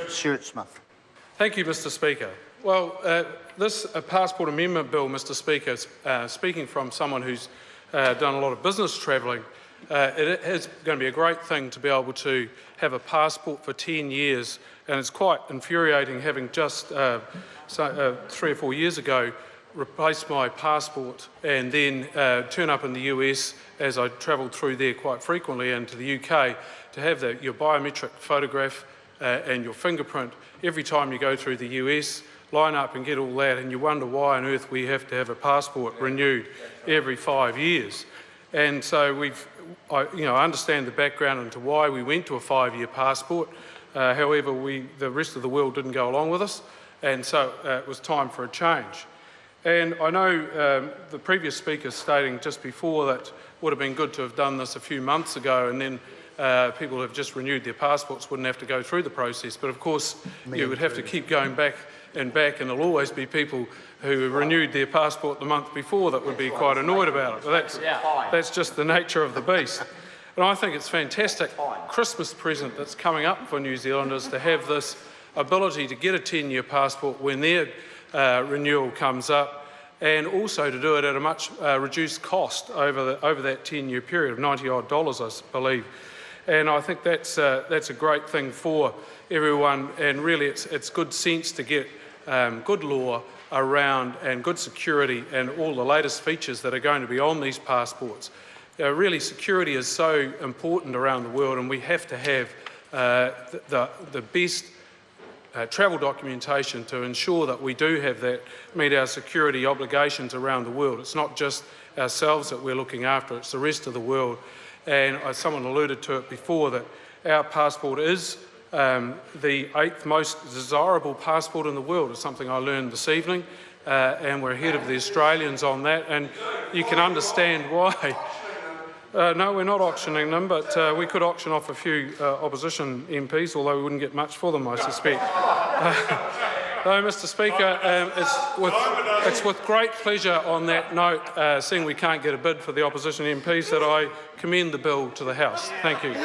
Stuart Smith. Thank you, Mr Speaker. Well, this passport amendment bill, Mr Speaker, speaking from someone who's done a lot of business travelling, it is going to be a great thing to be able to have a passport for 10 years, and it's quite infuriating having just 3 or 4 years ago replaced my passport and then turn up in the US, as I travelled through there quite frequently, and to the UK, to have your biometric photograph and your fingerprint every time you go through the US, line up and get all that, and you wonder why on earth we have to have a passport renewed every 5 years. And so I understand the background into why we went to a 5-year passport. However, the rest of the world didn't go along with us, and so it was time for a change. And I know the previous speaker stating just before that it would have been good to have done this a few months ago, and then people who have just renewed their passports wouldn't have to go through the process. But of course, you would have to keep going back, and there'll always be people who renewed their passport the month before that would be quite annoyed about it. But that's just the nature of the beast. And I think it's a fantastic Christmas present that's coming up for New Zealanders to have this ability to get a 10-year passport when their renewal comes up, and also to do it at a much reduced cost over that 10-year period of $90 odd, I believe. And I think that's a great thing for everyone, and really it's good sense to get good law around and good security and all the latest features that are going to be on these passports. Really, security is so important around the world, and we have to have the best travel documentation to ensure that we do have that, meet our security obligations around the world. It's not just ourselves that we're looking after, it's the rest of the world. And someone alluded to it before that our passport is the 8th most desirable passport in the world. It's something I learned this evening, and we're ahead of the Australians on that, and you can understand why. No, we're not auctioning them, but we could auction off a few opposition MPs, although we wouldn't get much for them, I suspect. No, Mr Speaker, it's with great pleasure on that note, seeing we can't get a bid for the opposition MPs, that I commend the bill to the House. Thank you.